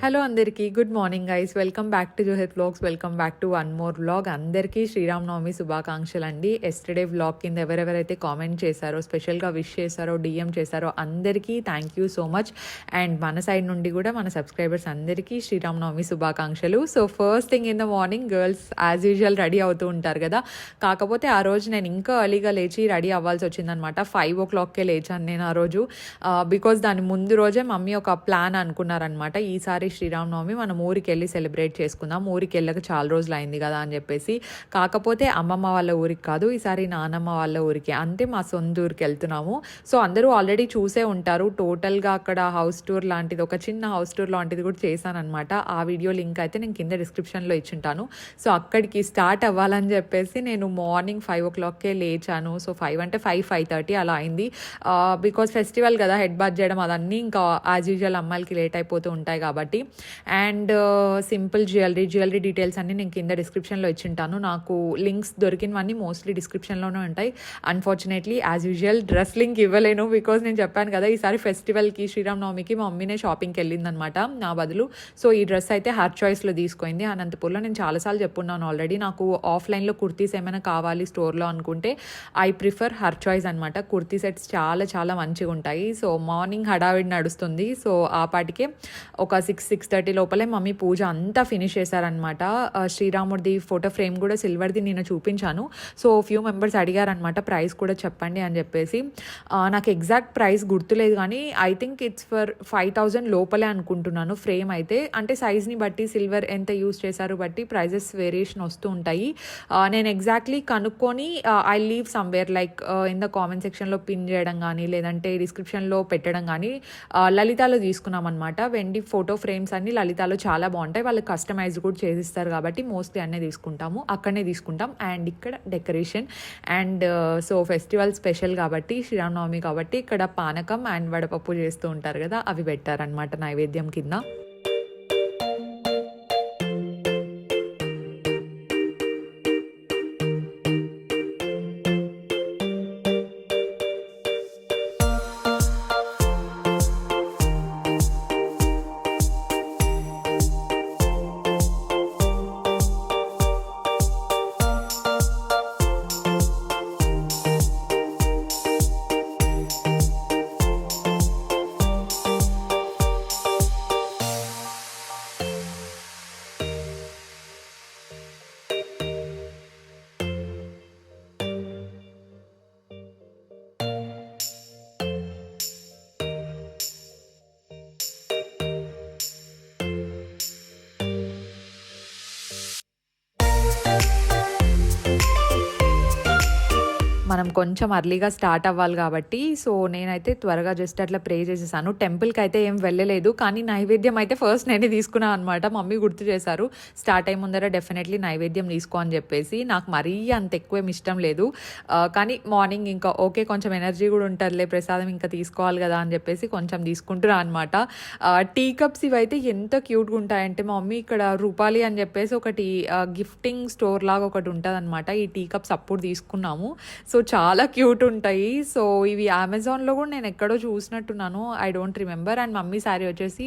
Hello అందరికీ good morning guys. Welcome back to Johet vlogs. Welcome back to one more vlog. అందరికీ శ్రీరామనవమి శుభాకాంక్షలు అండి. Yesterday vlog కింద ఎవరెవరైతే కామెంట్ చేశారో, స్పెషల్గా విష్ చేశారో, డిఎం చేశారో అందరికీ thank you so much. And మన సైడ్ నుండి కూడా మన సబ్స్క్రైబర్స్ అందరికీ శ్రీరామనవమి శుభాకాంక్షలు. So first thing in the morning girls as usual ready అవుతూ ఉంటారు కదా. కాకపోతే ఆ రోజు నేను ఇంకా ఎర్లీగా లేచి రెడీ అవ్వాల్సి వచ్చిందనమాట. 5 o'clockకే లేచాను నేను ఆ రోజు. బికాజ్ దాని ముందు రోజే మమ్మీ ఒక ప్లాన్ అనుకున్నారనమాట. ఈసారి శ్రీరామనవమి మనం ఊరికి వెళ్ళి సెలబ్రేట్ చేసుకుందాం, ఊరికి వెళ్ళక చాలా రోజులు అయింది కదా అని చెప్పేసి. కాకపోతే అమ్మమ్మ వాళ్ళ ఊరికి కాదు, ఈసారి నానమ్మ వాళ్ళ ఊరికి, అంటే మా సొంత ఊరికి వెళ్తున్నాము. సో అందరూ ఆల్రెడీ చూసే ఉంటారు. టోటల్గా అక్కడ హౌస్ టూర్ లాంటిది, ఒక చిన్న హౌస్ టూర్ లాంటిది కూడా చేశానమాట. ఆ వీడియో లింక్ అయితే నేను కింద డిస్క్రిప్షన్లో ఇచ్చింటాను. సో అక్కడికి స్టార్ట్ అవ్వాలని చెప్పేసి నేను మార్నింగ్ 5 o'clockకే లేచాను. సో 5 అంటే 5:30 అలా అయింది. బికాజ్ ఫెస్టివల్ కదా, హెడ్ బాత్ చేయడం అదన్నీ ఇంకా యాజ్ యూజువల్ అమ్మాయిలకి లేట్ అయిపోతూ ఉంటాయి కాబట్టి. అండ్ సింపుల్ జ్యువెలరీ డీటెయిల్స్ అన్నీ నేను కింద డిస్క్రిప్షన్లో ఇచ్చింటాను. నాకు లింక్స్ దొరికినవన్నీ మోస్ట్లీ డిస్క్రిప్షన్లోనే ఉంటాయి. Unfortunately as usual dress link ఇవ్వలేను, బికాజ్ నేను చెప్పాను కదా ఈసారి ఫెస్టివల్కి శ్రీరామనవమికి మా మమ్మీనే షాపింగ్కి వెళ్ళిందనమాట నా బదులు. సో ఈ డ్రెస్ అయితే హర్ చాయిస్లో తీసుకుంది. అనంతపూర్లో నేను చాలాసార్లు చెప్పున్నాను ఆల్రెడీ, నాకు ఆఫ్లైన్లో కుర్తీస్ ఏమైనా కావాలి స్టోర్లో అనుకుంటే ఐ ప్రిఫర్ హర్ చాయిస్ అనమాట. కుర్తీ సెట్స్ చాలా చాలా మంచిగా ఉంటాయి. సో మార్నింగ్ హడావిడి నడుస్తుంది. సో ఆ పాటికే ఒక 6:30 లోపలే మమ్మీ పూజ అంతా ఫినిష్ చేశారనమాట. శ్రీరాముడిది ఫోటో ఫ్రేమ్ కూడా సిల్వర్ది నేను చూపించాను. సో ఫ్యూ మెంబర్స్ అడిగారనమాట ప్రైస్ కూడా చెప్పండి అని చెప్పేసి. నాకు ఎగ్జాక్ట్ ప్రైస్ గుర్తులేదు కానీ ఐ థింక్ ఇట్స్ ఫర్ 5,000 లోపలే అనుకుంటున్నాను ఫ్రేమ్ అయితే. అంటే సైజ్ని బట్టి, సిల్వర్ ఎంత యూస్ చేశారు బట్టి ప్రైజెస్ వేరియేషన్ వస్తూ ఉంటాయి. నేను ఎగ్జాక్ట్లీ కనుక్కొని I leave somewhere like in the comment సెక్షన్లో పిన్ చేయడం కానీ, లేదంటే డిస్క్రిప్షన్లో పెట్టడం కానీ. లలితాలో తీసుకున్నాం అనమాట. వెండి ఫోటో ఫ్రేమ్స్ అన్ని లలితాలో చాలా బాగుంటాయి. వాళ్ళు కస్టమైజ్ కూడా చేసిస్తారు కాబట్టి మోస్ట్లీ అన్నీ తీసుకుంటాము, అక్కడనే తీసుకుంటాం. అండ్ ఇక్కడ decoration and so festival special కాబట్టి, శ్రీరామనవమి కాబట్టి ఇక్కడ పానకం అండ్ వడపప్పు చేస్తూ ఉంటారు కదా, అవి పెట్టారనమాట నైవేద్యం కింద. మనం కొంచెం అర్లీగా స్టార్ట్ అవ్వాలి కాబట్టి సో నేనైతే త్వరగా జస్ట్ అట్లా ప్రే చేసేసాను. టెంపుల్కి అయితే ఏం వెళ్ళలేదు, కానీ నైవేద్యం అయితే ఫస్ట్ నేనే తీసుకున్నాను అనమాట. మమ్మీ గుర్తు చేశారు స్టార్ట్ అయ్యే ముందర డెఫినెట్లీ నైవేద్యం తీసుకో అని చెప్పేసి. నాకు మరీ అంత ఎక్కువ ఇష్టం లేదు, కానీ మార్నింగ్ ఇంకా ఓకే కొంచెం ఎనర్జీ కూడా ఉంటుందిలే, ప్రసాదం ఇంకా తీసుకోవాలి కదా అని చెప్పేసి కొంచెం తీసుకుంటున్నా అనమాట. టీ కప్స్ ఇవైతే ఎంత క్యూట్గా ఉంటాయంటే, మా మమ్మీ ఇక్కడ రూపాలి అని చెప్పేసి ఒకటి గిఫ్టింగ్ స్టోర్ లాగా ఒకటి ఉంటుంది అనమాట. ఈ టీ కప్స్ అప్పుడు తీసుకున్నాము. సో చాలా క్యూట్ ఉంటాయి. సో ఇవి అమెజాన్లో కూడా నేను ఎక్కడో చూసినట్టున్నాను, I don't remember. And mummy sari వచ్చేసి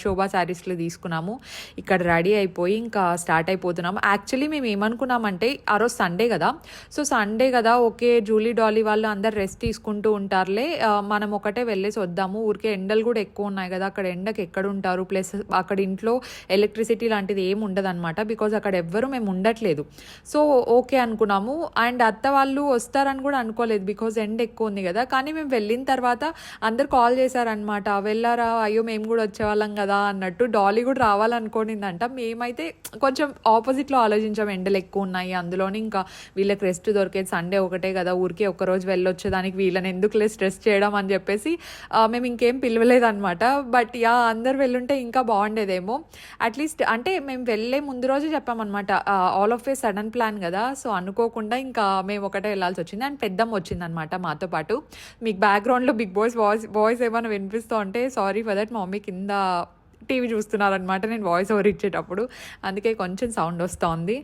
శోభా శారీస్లో తీసుకున్నాము. ఇక్కడ రెడీ అయిపోయి ఇంకా స్టార్ట్ అయిపోతున్నాము. యాక్చువల్లీ మేము ఏమనుకున్నామంటే ఆ రోజు సండే కదా, సో సండే కదా ఓకే జూలీ డాలీ వాళ్ళు అందరు రెస్ట్ తీసుకుంటూ ఉంటారులే, మనం ఒకటే వెళ్ళేసి వద్దాము. ఊరికే ఎండలు కూడా ఎక్కువ ఉన్నాయి కదా, అక్కడ ఎండకు ఎక్కడ ఉంటారు, ప్లస్ అక్కడ ఇంట్లో ఎలక్ట్రిసిటీ లాంటిది ఏమి ఉండదు అనమాట, బికాజ్ అక్కడ ఎవ్వరూ మేము ఉండట్లేదు. సో ఓకే అనుకున్నాము. అండ్ అత్త వాళ్ళు వస్తారని కూడా అనుకోలేదు, బికాజ్ ఎండ్ ఎక్కువ ఉంది కదా. కానీ మేము వెళ్ళిన తర్వాత అందరు కాల్ చేశారనమాట, వెళ్ళారా, అయ్యో మేము కూడా వచ్చేవాళ్ళం కదా అన్నట్టు. డాలీ కూడా రావాలనుకోనిందంట. మేమైతే కొంచెం ఆపోజిట్లో ఆలోచించాం, ఎండలు ఎక్కువ ఉన్నాయి, అందులోని ఇంకా వీళ్ళకి రెస్ట్ దొరికేది సండే ఒకటే కదా, ఊరికే ఒక్కరోజు వెళ్ళొచ్చేదానికి వీళ్ళని ఎందుకు స్ట్రెస్ చేయడం అని చెప్పేసి మేము ఇంకేం పిలవలేదన్నమాట. బట్ అందరు వెళ్ళుంటే ఇంకా బాగుండేదేమో. అట్లీస్ట్ అంటే మేము వెళ్ళే ముందు రోజు చెప్పామన్నమాట, all of a sudden plan కదా, సో అనుకోకుండా ఇంకా మేము ఒకటే వెళ్ళాల్సి వచ్చింది. అండ్ పెద్దమ్మ వచ్చిందనమాట మాతో పాటు. మీకు బ్యాక్గ్రౌండ్లో బిగ్ బాస్ వాయిస్ ఏమైనా వినిపిస్తూ ఉంటే సారీ ఫర్ దట్, మా మమ్మీ కింద టీవీ చూస్తున్నారనమాట నేను వాయిస్ ఓవర్ ఇచ్చేటప్పుడు, అందుకే కొంచెం సౌండ్ వస్తుంది.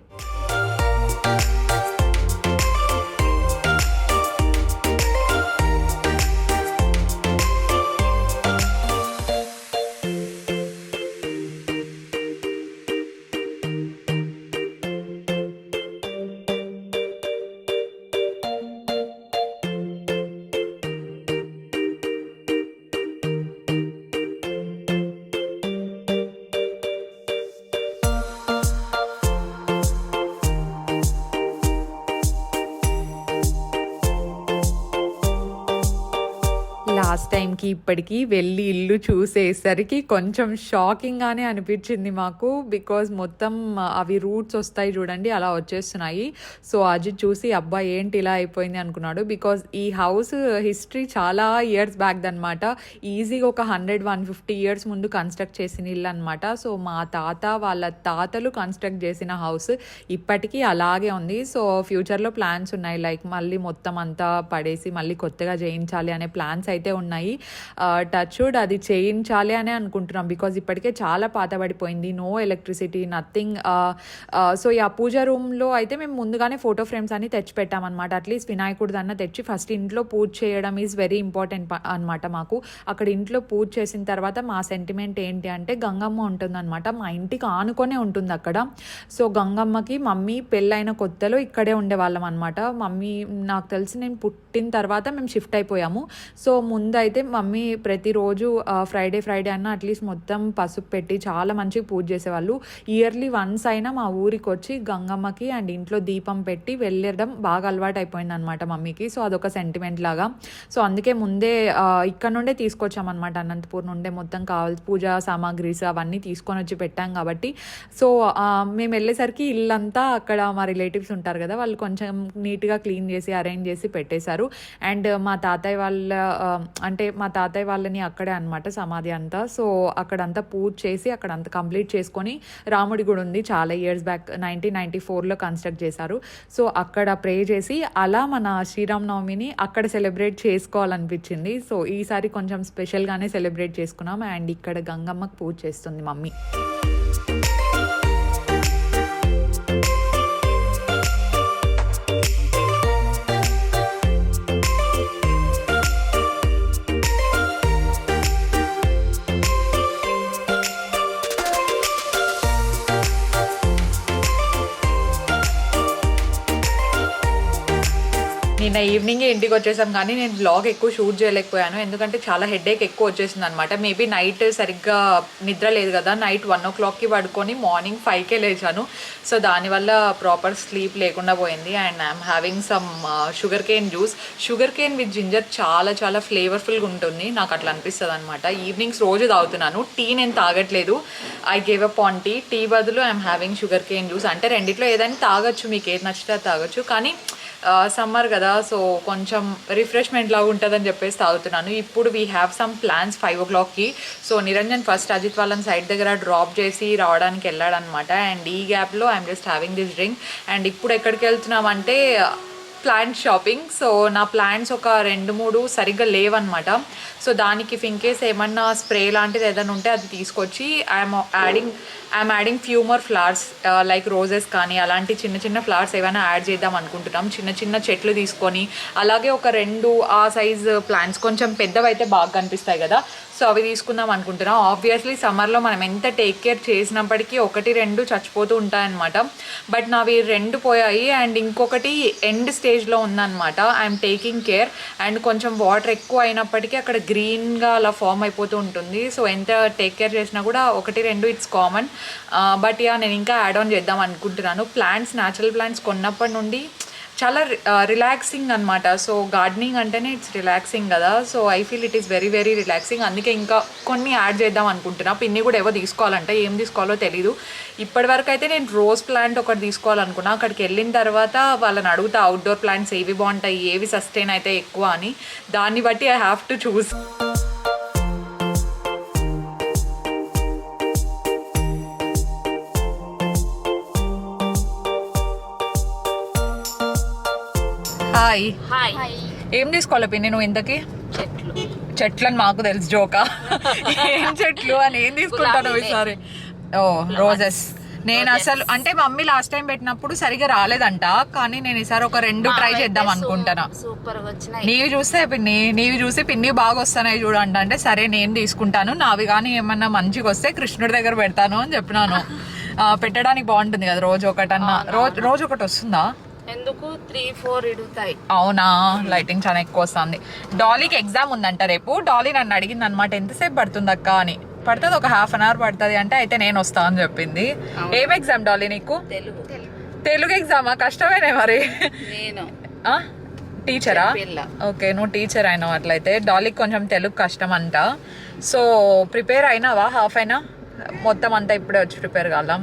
లాస్ట్ టైంకి ఇప్పటికి వెళ్ళి ఇల్లు చూసేసరికి కొంచెం షాకింగ్గానే అనిపించింది మాకు. బికాజ్ మొత్తం అవి రూట్స్ వస్తాయి చూడండి, అలా వచ్చేస్తున్నాయి. సో అజిత్ చూసి అబ్బా ఏంటి ఇలా అయిపోయింది అనుకున్నాడు. బికాజ్ ఈ హౌస్ హిస్టరీ చాలా ఇయర్స్ బ్యాక్ అనమాట. ఈజీగా ఒక 100-150 ఇయర్స్ ముందు కన్స్ట్రక్ట్ చేసిన ఇల్లు అనమాట. సో మా తాత వాళ్ళ తాతలు కన్స్ట్రక్ట్ చేసిన హౌస్ ఇప్పటికీ అలాగే ఉంది. సో ఫ్యూచర్లో ప్లాన్స్ ఉన్నాయి, లైక్ మళ్ళీ మొత్తం అంతా పడేసి మళ్ళీ కొత్తగా చేయించాలి అనే ప్లాన్స్ అయితే ఉన్నాయి. టచ్వుడ్ అది చేయించాలి అనే అనుకుంటున్నాం. బికాజ్ ఇప్పటికే చాలా పాతబడిపోయింది, నో ఎలక్ట్రిసిటీ, నథింగ్. సో ఈ పూజ రూమ్లో అయితే మేము ముందుగానే ఫోటో ఫ్రేమ్స్ అన్ని తెచ్చి పెట్టామన్నమాట. అట్లీస్ట్ వినాయకుడిది అన్న తెచ్చి ఫస్ట్ ఇంట్లో పూజ చేయడం ఈజ్ వెరీ ఇంపార్టెంట్ అనమాట మాకు. అక్కడ ఇంట్లో పూజ చేసిన తర్వాత మా సెంటిమెంట్ ఏంటి అంటే గంగమ్మ ఉంటుందన్నమాట. మా ఇంటికి ఆనుకొనే ఉంటుంది అక్కడ. సో గంగమ్మకి మమ్మీ పెళ్ళైన కొత్తలో ఇక్కడే ఉండేవాళ్ళం అనమాట. మమ్మీ నాకు తెలిసి నేను పుట్టిన తర్వాత మేము షిఫ్ట్ అయిపోయాము. సో ముందైతే మమ్మీ ప్రతిరోజు ఫ్రైడే అన్న అట్లీస్ట్ మొత్తం పసుపు పెట్టి చాలా మంచిగా పూజ చేసేవాళ్ళు. ఇయర్లీ వన్స్ అయినా మా ఊరికి వచ్చి గంగమ్మకి అండ్ ఇంట్లో దీపం పెట్టి వెళ్ళడం బాగా అలవాటు అయిపోయింది అనమాట మమ్మీకి. సో అదొక సెంటిమెంట్ లాగా. సో అందుకే ముందే ఇక్కడ నుండే తీసుకొచ్చామన్నమాట, అనంతపూర్ నుండే మొత్తం కావాల్సి పూజా సామాగ్రీస్ అవన్నీ తీసుకొని వచ్చి పెట్టాం కాబట్టి. సో మేము వెళ్ళేసరికి ఇల్లంతా అక్కడ మా రిలేటివ్స్ ఉంటారు కదా, వాళ్ళు కొంచెం నీట్గా క్లీన్ చేసి అరేంజ్ చేసి పెట్టేశారు. అండ్ మా తాతయ్య వాళ్ళని అక్కడే అనమాట సమాధి అంతా. సో అక్కడంతా పూజ చేసి అక్కడంతా కంప్లీట్ చేసుకొని, రాముడి గుడి ఉంది చాలా ఇయర్స్ బ్యాక్ 1994లో కన్స్ట్రక్ట్ చేశారు. సో అక్కడ ప్రే చేసి అలా మన శ్రీరామనవమిని అక్కడ సెలబ్రేట్ చేసుకోవాలనిపించింది. సో ఈసారి కొంచెం స్పెషల్గానే సెలబ్రేట్ చేసుకున్నాం. అండ్ ఇక్కడ గంగమ్మకు పూజ చేస్తుంది మమ్మీ. నిన్న ఈవినింగే ఇంటికి వచ్చేసాం, కానీ నేను బ్లాగ్ ఎక్కువ షూట్ చేయలేకపోయాను. ఎందుకంటే చాలా హెడేక్ ఎక్కువ వచ్చేసింది అనమాట. మేబీ నైట్ సరిగ్గా నిద్ర లేదు కదా, నైట్ 1 o'clockకి పడుకొని మార్నింగ్ 5కే లేచాను. సో దానివల్ల ప్రాపర్ స్లీప్ లేకుండా పోయింది. And I'm having some sugar cane juice. Sugar cane with ginger చాలా చాలా ఫ్లేవర్ఫుల్గా ఉంటుంది, నాకు అట్లా అనిపిస్తుంది అనమాట. ఈవినింగ్స్ రోజు తాగుతున్నాను. టీ నేను తాగట్లేదు, I gave up on tea బదులు I'm having sugar cane juice. అంటే రెండిట్లో ఏదైనా తాగొచ్చు, మీకు ఏది నచ్చితే అది తాగొచ్చు, కానీ సమ్మర్ కదా సో కొంచెం రిఫ్రెష్మెంట్ లాగా ఉంటుందని చెప్పేసి తాగుతున్నాను. ఇప్పుడు వీ హ్యావ్ సమ్ ప్లాన్స్ 5 o'clockకి. సో నిరంజన్ ఫస్ట్ అజిత్ వాళ్ళని సైడ్ దగ్గర డ్రాప్ చేసి రావడానికి వెళ్ళాడనమాట. అండ్ ఈ గ్యాప్లో I'm just having this drink. And ఇప్పుడు ఎక్కడికి వెళ్తున్నామంటే ప్లాంట్ షాపింగ్. సో నా ప్లాంట్స్ ఒక 2-3 సరిగ్గా లేవన్నమాట. సో దానికి ఇన్ కేస్ ఏమన్నా స్ప్రే లాంటిది ఏదైనా ఉంటే అది తీసుకొచ్చి I'm adding few more flowers like roses కానీ అలాంటి చిన్న చిన్న ఫ్లవర్స్ ఏమైనా యాడ్ చేద్దాం అనుకుంటున్నాం. చిన్న చిన్న చెట్లు తీసుకొని, అలాగే ఒక 2 ఆ సైజ్ ప్లాంట్స్, కొంచెం పెద్దవైతే బాగా కనిపిస్తాయి కదా, సో అవి తీసుకుందాం అనుకుంటున్నాం. ఆబ్వియస్లీ సమ్మర్లో మనం ఎంత టేక్ కేర్ చేసినప్పటికీ 1-2 చచ్చిపోతూ ఉంటాయన్నమాట. బట్ నావి 2 పోయాయి. అండ్ ఇంకొకటి ఎండ్ స్టేజ్లో ఉందన్నమాట. I'm taking care. అండ్ కొంచెం వాటర్ ఎక్కువ అయినప్పటికీ అక్కడ గ్రీన్గా అలా ఫామ్ అయిపోతూ ఉంటుంది. సో ఎంత టేక్ కేర్ చేసినా కూడా 1-2 ఇట్స్ కామన్. బట్ నేను ఇంకా యాడ్ ఆన్ చేద్దాం అనుకుంటున్నాను. ప్లాంట్స్, న్యాచురల్ ప్లాంట్స్ కొన్నప్పటి నుండి చాలా రిలాక్సింగ్ అనమాట. సో గార్డెనింగ్ అంటేనే ఇట్స్ రిలాక్సింగ్ కదా. So I feel it is very very relaxing. అందుకే ఇంకా కొన్ని యాడ్ చేద్దాం అనుకుంటున్నా. పిన్ని కూడా ఏవో తీసుకోవాలంటే ఏం తీసుకోవాలో తెలీదు. ఇప్పటివరకు అయితే నేను రోజ్ ప్లాంట్ ఒకటి తీసుకోవాలనుకున్నా. అక్కడికి వెళ్ళిన తర్వాత వాళ్ళని అడుగుతా అవుట్డోర్ ప్లాంట్స్ ఏవి బాగుంటాయి, ఏవి సస్టైన్ అయితే ఎక్కువ అని. దాన్ని బట్టి I have to choose. Hi. ఏం తీసుకోవాలి పిన్ని నువ్వు ఇంతకి? చెట్లని మాకు తెలుసు, జోకా. ఏం చెట్లు అని ఏం తీసుకుంటాను ఈసారి? ఓ రోజెస్. నేను అసలు అంటే మమ్మీ లాస్ట్ టైం పెట్టినప్పుడు సరిగా రాలేదంట, కానీ నేను ఈసారి ఒక 2 ట్రై చేద్దాం అనుకుంటాను. నీవి చూస్తే నీవి చూసి పిన్ని బాగా వస్తున్నాయి చూడండి అంటే సరే నేను తీసుకుంటాను. నావి కానీ ఏమన్నా మంచిగా వస్తే కృష్ణుడి దగ్గర పెడతాను అని చెప్పినాను. పెట్టడానికి బాగుంటుంది కదా, రోజు ఒకటన్నా. రోజు ఒకటి వస్తుందా? ఎందుకు 3-4 ఇడుతాయి. అవునా, లైటింగ్ చాలా ఎక్కువ వస్తుంది. డాలీకి ఎగ్జామ్ ఉందంట రేపు. డాలీ నన్ను అడిగింది అనమాట ఎంతసేపు పడుతుంది అక్క అని. పడుతుంది, ఒక 1/2 hour పడుతుంది అంటే. అయితే నేను వస్తా అని చెప్పింది. ఏం ఎగ్జామ్ డాలీ నీకు? తెలుగు ఎగ్జామా? కష్టమేనే మరి. నేను టీచరా? పిల్ల. ఓకే, నువ్వు టీచర్ అయినావు. అట్లయితే డాలీకి కొంచెం తెలుగు కష్టం అంట. So prepare అయినావా? హాఫ్ అయినా మొత్తం అంతా ఇప్పుడే వచ్చి ప్రిపేర్ కాలం?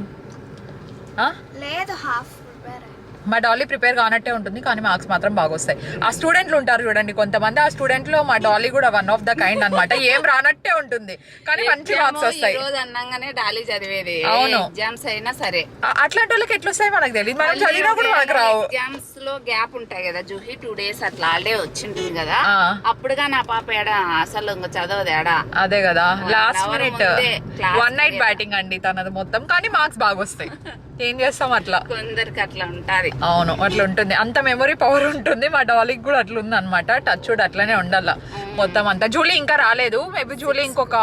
లేదు, హాఫ్ ప్రిపేర్. మా డాలీ ప్రిపేర్ కానట్టే ఉంటుంది, కానీ మార్క్స్ మాత్రం బాగా వస్తాయి. ఆ స్టూడెంట్లు ఉంటారు చూడండి కొంతమంది, ఆ స్టూడెంట్ లో మా డాలీ కూడా వన్ ఆఫ్ ద కైండ్ అన్నమాట. ఏం రానట్టే ఉంటుంది కానీ మంచి మార్క్స్ వస్తాయి. ఈ రోజు అన్నంగానే డాలీ చదివేది. అవును. ఎగ్జామ్స్ అయినా సరే అట్లాంటి వాళ్ళకి ఎట్లా వస్తాయి మనకు తెలియదు. మనం చదివినా కూడా మనకు రావు. ఎగ్జామ్స్ లో గ్యాప్ ఉంటాయి కదా, జూహి 2 days అట్లా హాలిడే వచ్చింటుంది కదా, ఆ. అప్పుడుగా నా పాప ఏడా అసలు ఇంకా చదవదు ఏడా. అదే కదా, 1 లాస్ట్ hour మినిట్ ముందే class 1 night బ్యాటింగ్ అండి తనది మొత్తం, కానీ మార్క్స్ బాగా వస్తాయి. ఏం చేస్తాం అట్లా. కొందరికి అట్లా ఉంటది. అవును, అట్లా ఉంటుంది. అంత మెమరీ పవర్ ఉంటుంది. మా డాలీకి కూడా అట్లా ఉంది అనమాట. టచ్ కూడా అట్లనే ఉండాల మొత్తం అంతా. జూలీ ఇంకా రాలేదు. మేబీ జూలీ ఇంకొక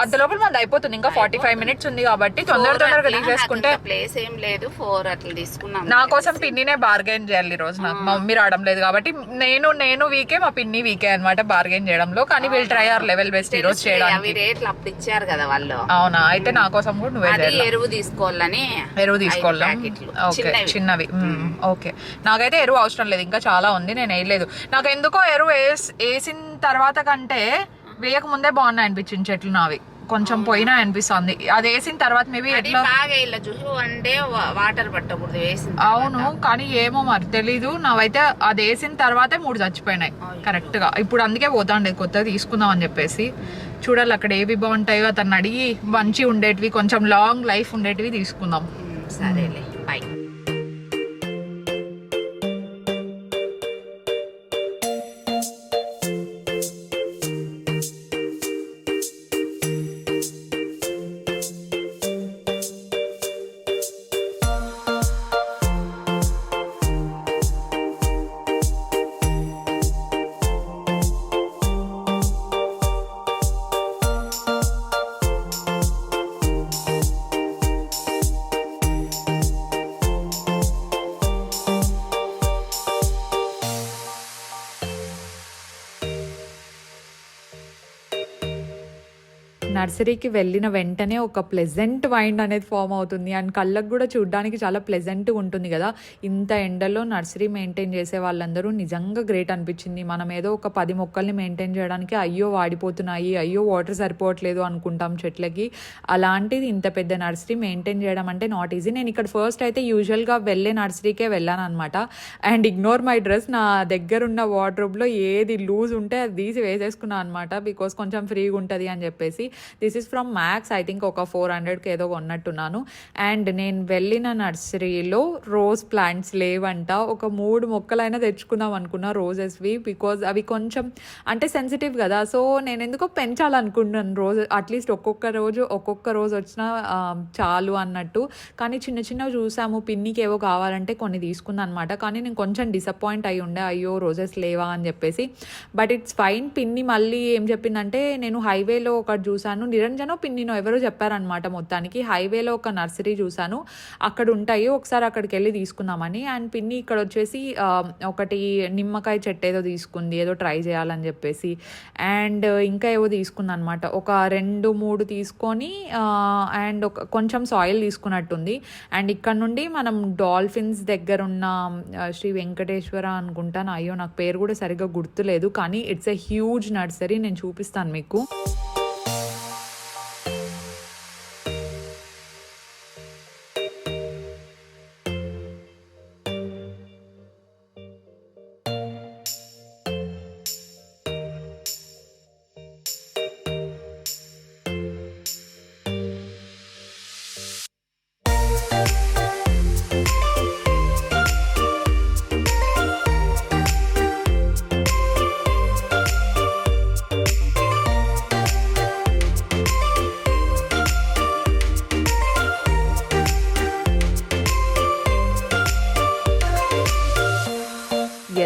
అర్ధ లోపల మంది అయిపోతుంది. ఇంకా 45 minutes ఉంది కాబట్టి తొందరగా తీసేసుకుంటే. ప్లేస్ ఏం లేదు, 4 అట్లా తీసుకున్నాం. నా కోసం పిన్నినే బార్గెన్ చేయాలి ఈ రోజు. నాకు మా మమ్మీ రావడం లేదు కాబట్టి నేను వీకే, మా పిన్ని వీకే అనమాట బార్గెన్ చేయడంలో. కానీ వీళ్ళు ట్రై అవర్ లెవెల్ బెస్ట్ ఈ రోజు అవి చేయడానికి. రేట్లు అప్పుడు ఇచ్చారు కదా వాళ్ళు. అవునా? అయితే నా కోసం కూడా నువ్వే అది చేయాలి. ఎరువు తీసుకోవాలని. ఎరువు తీసుకోవాలి. 5 ప్యాకెట్లు. ఓకే, చిన్నవి. ఓకే, నాకైతే ఎరువు అవసరం లేదు, ఇంకా చాలా ఉంది, నేను వేయలేదు. నాకు ఎందుకో ఎరువు వేసిన తర్వాత కంటే వేయక ముందే బాగున్నాయి అనిపించింది చెట్లు నావి. కొంచెం పోయినా అనిపిస్తుంది. అది వేసిన తర్వాత మేబీ అది ఎట్లా. బాగా ఇలా చూసి 1 day వాటర్ పట్టకూడదు వేసిన. అవును, కానీ ఏమో మరి తెలీదు. నావైతే అది వేసిన తర్వాతే 3 చచ్చిపోయినాయి కరెక్ట్ గా. ఇప్పుడు అందుకే పోతాండే కొత్తగా తీసుకుందాం అని చెప్పేసి. చూడాలి అక్కడ ఏవి బాగుంటాయో అతన్ని అడిగి మంచి ఉండేటివి, కొంచెం లాంగ్ లైఫ్ ఉండేటివి తీసుకుందాం. సరేలే, బై. నర్సరీకి వెళ్ళిన వెంటనే ఒక ప్లెజెంట్ వైండ్ అనేది ఫామ్ అవుతుంది. అండ్ కళ్ళకు కూడా చూడడానికి చాలా ప్లెజెంట్గా ఉంటుంది కదా. ఇంత ఎండలో నర్సరీ మెయింటైన్ చేసే వాళ్ళందరూ నిజంగా గ్రేట్ అనిపించింది. మనం ఏదో ఒక 10 మొక్కల్ని మెయింటైన్ చేయడానికి అయ్యో వాడిపోతున్నాయి, అయ్యో వాటర్ సరిపోవట్లేదు అనుకుంటాం చెట్లకి. అలాంటిది ఇంత పెద్ద నర్సరీ మెయింటైన్ చేయడం అంటే నాట్ ఈజీ. నేను ఇక్కడ ఫస్ట్ అయితే యూజువల్గా వెళ్ళే నర్సరీకే వెళ్ళాను అనమాట. అండ్ ఇగ్నోర్ మై డ్రెస్, నా దగ్గర ఉన్న వార్డ్రోబ్లో ఏది లూజ్ ఉంటే అది తీసి వేసేసుకున్నాను అనమాట. బికాస్ కొంచెం ఫ్రీగా ఉంటుంది అని చెప్పేసి. This is from max, I think ఒక 400కి ఏదో కొన్నట్టున్నాను. అండ్ నేను వెళ్ళిన నర్సరీలో రోజ్ ప్లాంట్స్ లేవంట. ఒక 3 మొక్కలైనా తెచ్చుకుందాం అనుకున్నా రోజెస్వి, బికాజ్ అవి కొంచెం అంటే సెన్సిటివ్ కదా. సో నేను ఎందుకో పెంచాలనుకుంటున్నాను రోజు, అట్లీస్ట్ ఒక్కొక్క రోజు వచ్చినా చాలు అన్నట్టు. కానీ చిన్న చిన్నవి చూసాము, పిన్నికి ఏవో కావాలంటే కొన్ని తీసుకుందాం అనమాట. కానీ నేను కొంచెం డిసప్పాయింట్ అయి ఉండే, అయ్యో రోజెస్ లేవా అని చెప్పేసి. But it's fine. పిన్ని మళ్ళీ ఏం చెప్పిందంటే, నేను హైవేలో ఒకటి చూసాను, నిరంజనో పిన్నినో ఎవరో చెప్పారనమాట. మొత్తానికి హైవేలో ఒక నర్సరీ చూసాను, అక్కడ ఉంటాయి, ఒకసారి అక్కడికి వెళ్ళి తీసుకుందామని. అండ్ పిన్ని ఇక్కడ వచ్చేసి ఒకటి నిమ్మకాయ చెట్టు ఏదో తీసుకుంది, ఏదో ట్రై చేయాలని చెప్పేసి. అండ్ ఇంకా ఏవో తీసుకుంది అనమాట, ఒక 2-3 తీసుకొని అండ్ కొంచెం సాయిల్ తీసుకున్నట్టుంది. అండ్ ఇక్కడ నుండి మనం డాల్ఫిన్స్ దగ్గర ఉన్న శ్రీ వెంకటేశ్వర అనుకుంటాను, అయ్యో నాకు పేరు కూడా సరిగ్గా గుర్తులేదు, కానీ ఇట్స్ ఎ హ్యూజ్ నర్సరీ. నేను చూపిస్తాను మీకు.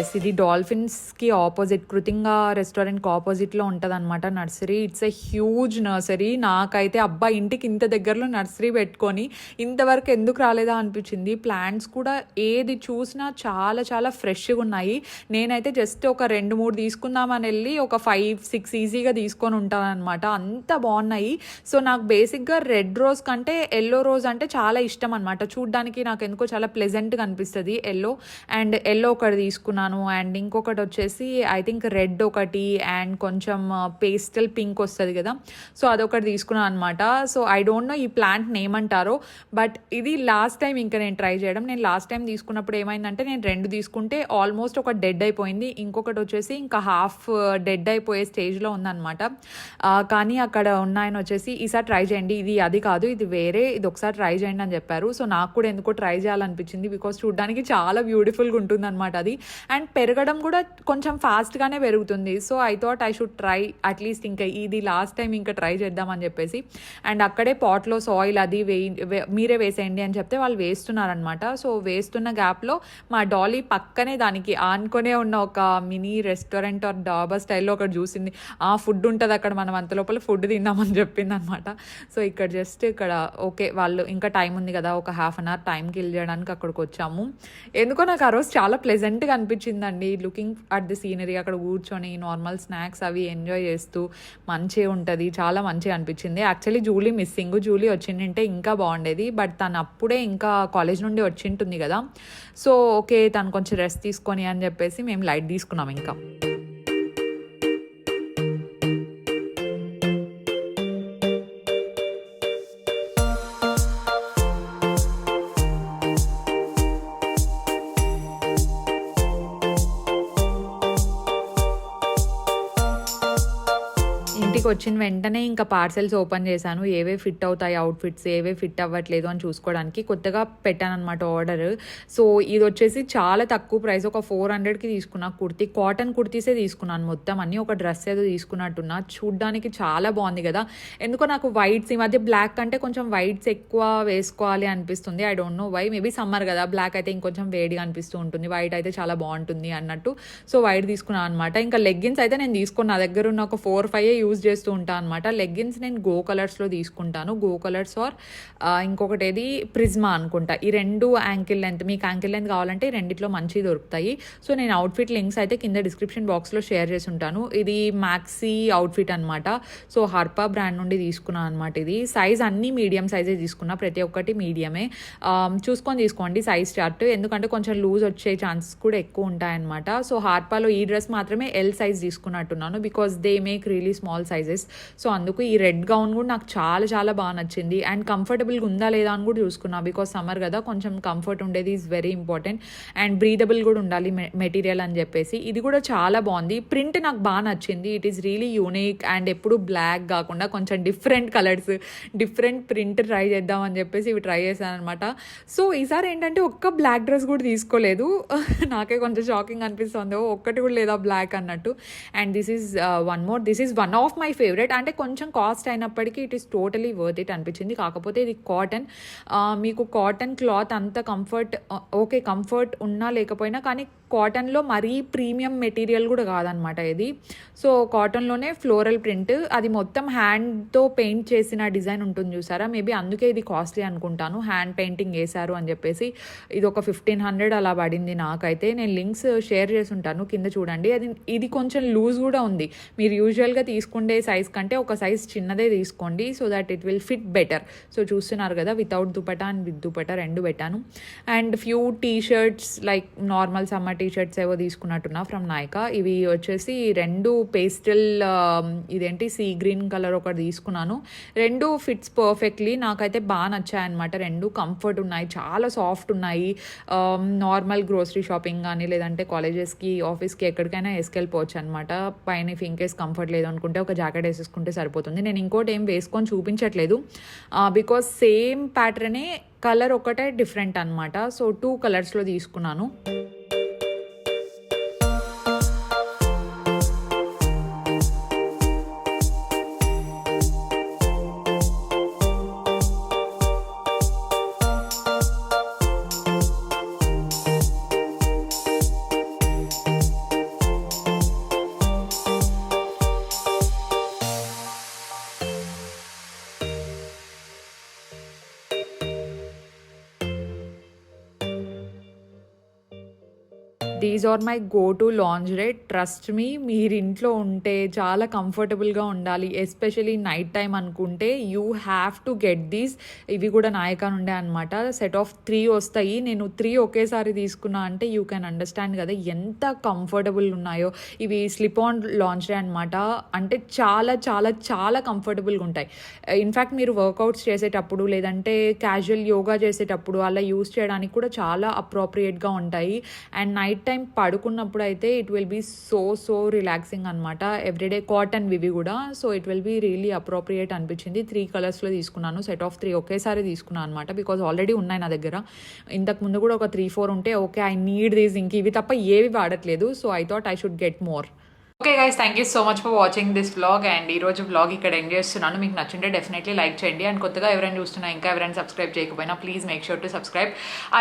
ఎస్, ఇది డాల్ఫిన్స్కి ఆపోజిట్, కృతింగా రెస్టారెంట్కి ఆపోజిట్లో ఉంటుంది అనమాట nursery. It's a huge nursery. నాకైతే అబ్బా ఇంటికి ఇంత దగ్గరలో నర్సరీ పెట్టుకొని ఇంతవరకు ఎందుకు రాలేదా అనిపించింది. ప్లాంట్స్ కూడా ఏది చూసినా చాలా చాలా ఫ్రెష్గా ఉన్నాయి. నేనైతే జస్ట్ ఒక 2-3 తీసుకుందామని వెళ్ళి ఒక 5-6 ఈజీగా తీసుకొని ఉంటాను అనమాట, అంత బాగున్నాయి. సో నాకు బేసిక్గా రెడ్ రోజ్ కంటే ఎల్లో రోజ్ అంటే చాలా ఇష్టం అనమాట. చూడ్డానికి నాకు ఎందుకో చాలా ప్లెజెంట్గా అనిపిస్తుంది ఎల్లో. అండ్ ఎల్లో ఒకటి తీసుకున్నాను, అండ్ ఇంకొకటి వచ్చేసి ఐ థింక్ రెడ్ ఒకటి అండ్ కొంచెం పేస్టల్ పింక్ వస్తుంది కదా, సో అదొకటి తీసుకున్నాను అనమాట. సో ఐ డోంట్ నో ఈ ప్లాంట్ నేమ్ అంటారో, బట్ ఇది లాస్ట్ టైం ఇంకా నేను ట్రై చేయడం. నేను లాస్ట్ టైం తీసుకున్నప్పుడు ఏమైందంటే నేను 2 తీసుకుంటే ఆల్మోస్ట్ ఒక డెడ్ అయిపోయింది, ఇంకొకటి వచ్చేసి ఇంకా హాఫ్ డెడ్ అయిపోయే స్టేజ్లో ఉందన్నమాట. కానీ అక్కడ ఉన్నాయని వచ్చేసి ఈసారి ట్రై చేయండి, ఇది అది కాదు ఇది వేరే, ఇది ఒకసారి ట్రై చేయండి అని చెప్పారు. సో నాకు కూడా ఎందుకో ట్రై చేయాలనిపించింది, బికాస్ చూడడానికి చాలా బ్యూటిఫుల్గా ఉంటుంది అనమాట అది. అండ్ పెరగడం కూడా కొంచెం ఫాస్ట్గానే పెరుగుతుంది. So I thought I should try at least ఇంకా ఇది లాస్ట్ టైం ఇంకా ట్రై చేద్దామని చెప్పేసి. అండ్ అక్కడే పాట్లో సాయిల్ అది మీరే వేసేయండి అని చెప్తే వాళ్ళు వేస్తున్నారనమాట. సో వేస్తున్న గ్యాప్లో మా డాలీ పక్కనే దానికి ఆనుకొనే ఉన్న ఒక మినీ రెస్టారెంట్ ఆర్ డాబా స్టైల్లో ఒకటి చూసింది. ఫుడ్ ఉంటుంది అక్కడ, మనం అంత లోపల ఫుడ్ తిందామని చెప్పింది అనమాట. సో ఇక్కడ జస్ట్ ఇక్కడ ఓకే వాళ్ళు ఇంకా టైం ఉంది కదా, ఒక half an hour time kill చేయడానికి అక్కడికి వచ్చాము. ఎందుకో నాకు ఆ రోజు చాలా ప్లెజెంట్గా అనిపించిందండి, లుకింగ్ అట్ ది సీనరీ. అక్కడ కూర్చొని నార్మల్ స్నాక్స్ అవి ఎంజాయ్ చేస్తూ మంచిగా ఉంటుంది, చాలా మంచిగా అనిపించింది. యాక్చువల్లీ జూలీ మిస్సింగ్, జూలీ వచ్చిందంటే ఇంకా బాగుండేది, బట్ తను అప్పుడే ఇంకా కాలేజ్ నుండి వచ్చింటుంది కదా. సో ఓకే తను కొంచెం రెస్ట్ తీసుకొని అని చెప్పేసి మేము లైట్ తీసుకున్నాం ఇంకా. ఇంటికి వచ్చిన వెంటనే ఇంకా పార్సెల్స్ ఓపెన్ చేశాను, ఏవే ఫిట్ అవుతాయి అవుట్ఫిట్స్, ఏవే ఫిట్ అవ్వట్లేదు అని చూసుకోవడానికి. కొత్తగా పెట్టాను అనమాట ఆర్డర్. సో ఇది వచ్చేసి చాలా తక్కువ ప్రైస్, ఒక 400కి తీసుకున్నా కుర్తీ. కాటన్ కుర్తీసే తీసుకున్నాను మొత్తం అన్నీ, ఒక డ్రెస్ ఏదో తీసుకున్నట్టున్నా. చూడ్డానికి చాలా బాగుంది కదా. ఎందుకో నాకు వైట్స్ ఈ మధ్య బ్లాక్ కంటే కొంచెం వైట్స్ ఎక్కువ వేసుకోవాలి అనిపిస్తుంది. I don't know why, maybe summer కదా, బ్లాక్ అయితే ఇంకొంచెం వేడిగా అనిపిస్తూ ఉంటుంది, వైట్ అయితే చాలా బాగుంటుంది అన్నట్టు. సో వైట్ తీసుకున్నాను అనమాట. ఇంకా లెగ్గిన్స్ అయితే నేను తీసుకున్నా, నా దగ్గర ఉన్న ఒక 4-5 యూజ్ చేస్తూ ఉంటాను అనమాట. లెగ్గిన్స్ నేను గో కలర్స్లో తీసుకుంటాను, గో కలర్స్ ఆర్ ఇంకొకటి ఏది ప్రిజ్మా అనుకుంటా. ఈ 2 యాంకిల్ లెంత్, మీకు యాంకిల్ లెంత్ కావాలంటే ఈ రెండిట్లో మంచివి దొరుకుతాయి. సో నేను అవుట్ఫిట్ లింక్స్ అయితే కింద డిస్క్రిప్షన్ బాక్స్లో షేర్ చేసి ఉంటాను. ఇది మ్యాక్సీ అవుట్ఫిట్ అనమాట. సో హర్పా బ్రాండ్ నుండి తీసుకున్నాను అనమాట. ఇది సైజ్ అన్ని మీడియం సైజే తీసుకున్నా, ప్రతి ఒక్కటి మీడియమే. చూసుకొని తీసుకోండి సైజ్ చార్ట్, ఎందుకంటే కొంచెం లూజ్ వచ్చే ఛాన్సెస్ కూడా ఎక్కువ ఉంటాయన్నమాట. సో హార్పాలో ఈ డ్రెస్ మాత్రమే ఎల్ సైజ్ తీసుకున్నట్టున్నాను, because they make really small sizes. So అందుకు ఈ రెడ్ గౌన్ కూడా నాకు చాలా చాలా బాగా నచ్చింది. అండ్ కంఫర్టబుల్గా ఉందా లేదా అని కూడా చూసుకున్నా, బికాస్ సమ్మర్ కదా, కొంచెం కంఫర్ట్ ఉండేది is very important. And breathable కూడా ఉండాలి మెటీరియల్ అని చెప్పేసి. ఇది కూడా చాలా బాగుంది, ప్రింట్ నాకు బాగా నచ్చింది. It is really unique and ఎప్పుడు బ్లాక్ కాకుండా కొంచెం different colours, different print try చేద్దామని చెప్పేసి ఇవి ట్రై చేశాను అనమాట. సో ఈసారి ఏంటంటే ఒక్క బ్లాక్ డ్రెస్ కూడా తీసుకోలేదు. నాకే కొంచెం షాకింగ్ అనిపిస్తుంది, ఒక్కటి కూడా లేదా బ్లాక్ అన్నట్టు. And this is this is one of my favourite. అంటే కొంచెం కాస్ట్ అయినప్పటికీ it is totally worth it అనిపించింది. కాకపోతే ఇది కాటన్, మీకు కాటన్ క్లాత్ అంత కంఫర్ట్, ఓకే కంఫర్ట్ ఉన్నా లేకపోయినా, కానీ కాటన్లో మరీ ప్రీమియం మెటీరియల్ కూడా కాదనమాట ఇది. సో కాటన్లోనే ఫ్లోరల్ ప్రింట్, అది మొత్తం హ్యాండ్తో పెయింట్ చేసిన డిజైన్ ఉంటుంది చూసారా, మేబీ అందుకే ఇది కాస్ట్లీ అనుకుంటాను, హ్యాండ్ పెయింటింగ్ వేశారు అని చెప్పేసి. ఇది ఒక 1500 అలా పడింది నాకైతే. నేను లింక్స్ షేర్ చేసి ఉంటాను కింద చూడండి. ఇది కొంచెం లూజ్ కూడా ఉంది, మీరు యూజువల్గా తీసుకునే సైజ్ కంటే ఒక సైజ్ చిన్నదే తీసుకోండి, so that it will fit better. So చూస్తున్నారు కదా, without dupatta and with dupatta 2 పెట్టాను. And few T shirts like normal summer T shirts ఏవో తీసుకున్నట్టున్నా ఫ్రమ్ నాయికా. ఇవి వచ్చేసి 2 పేస్టల్, ఇదేంటి సీ గ్రీన్ కలర్ ఒకటి తీసుకున్నాను. 2 ఫిట్స్ పర్ఫెక్ట్లీ, నాకైతే బాగా నచ్చాయి అనమాట. 2 కంఫర్ట్ ఉన్నాయి, చాలా సాఫ్ట్ ఉన్నాయి. నార్మల్ గ్రోసరీ షాపింగ్ కానీ లేదంటే కాలేజెస్కి ఆఫీస్కి ఎక్కడికైనా వేసుకెళ్ళిపోవచ్చు అనమాట. పైన ఇఫ్ ఇన్ కేస్ కంఫర్ట్ లేదు అనుకుంటే ఒక జాకెట్ వేసేసుకుంటే సరిపోతుంది. నేను ఇంకోటి ఏం వేసుకొని చూపించట్లేదు, బికాస్ సేమ్ ప్యాటర్నే, కలర్ ఒకటే డిఫరెంట్ అనమాట. సో 2 కలర్స్లో తీసుకున్నాను. These are my go to lingerie. Trust me, మీరు ఇంట్లో ఉంటే చాలా కంఫర్టబుల్గా ఉండాలి, ఎస్పెషలీ నైట్ టైం అనుకుంటే you have to get these. ఇవి కూడా నాయకా నుండే అనమాట. సెట్ ఆఫ్ 3 వస్తాయి. నేను 3 ఒకేసారి తీసుకున్నా అంటే యూ కెన్ అండర్స్టాండ్ కదా ఎంత కంఫర్టబుల్ ఉన్నాయో. ఇవి స్లిప్ ఆన్ లాంజ్రే అనమాట. అంటే చాలా చాలా చాలా కంఫర్టబుల్గా ఉంటాయి. ఇన్ఫ్యాక్ట్ మీరు వర్కౌట్స్ చేసేటప్పుడు లేదంటే క్యాజువల్ యోగా చేసేటప్పుడు అలా యూస్ చేయడానికి కూడా చాలా అప్రోప్రియేట్గా ఉంటాయి. అండ్ నైట్ టైం పడుకున్నప్పుడు అయితే it will be so relaxing అనమాట. ఎవ్రీడే కాటన్ వివి కూడా. So it will be really appropriate అనిపించింది. 3 కలర్స్లో తీసుకున్నాను. సెట్ ఆఫ్ 3 ఒకేసారి తీసుకున్నాను అనమాట. బికాజ్ ఆల్రెడీ ఉన్నాయి నా దగ్గర. ఇంతకు ముందు కూడా ఒక 3-4 ఉంటే ఓకే ఐ నీడ్ దీస్, ఇంక ఇవి తప్ప ఏవి వాడట్లేదు. So I thought I should get more. Okay guys, thank you so much for watching this vlog. And ఈరోజు వ్లాగ్ ఇక్కడ ఎండ్ చేస్తున్నాను. మీకు నచ్చింటే డెఫినెట్లీ లైక్ చేయండి. అండ్ కొత్తగా ఎవరైనా చూస్తున్నా, ఇంకా ఎవరైనా సబ్స్క్రైబ్ చేయకపోయినా please make sure to subscribe.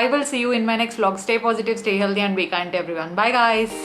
I will see you in my next vlog. Stay positive, stay healthy and be kind to everyone. Bye guys.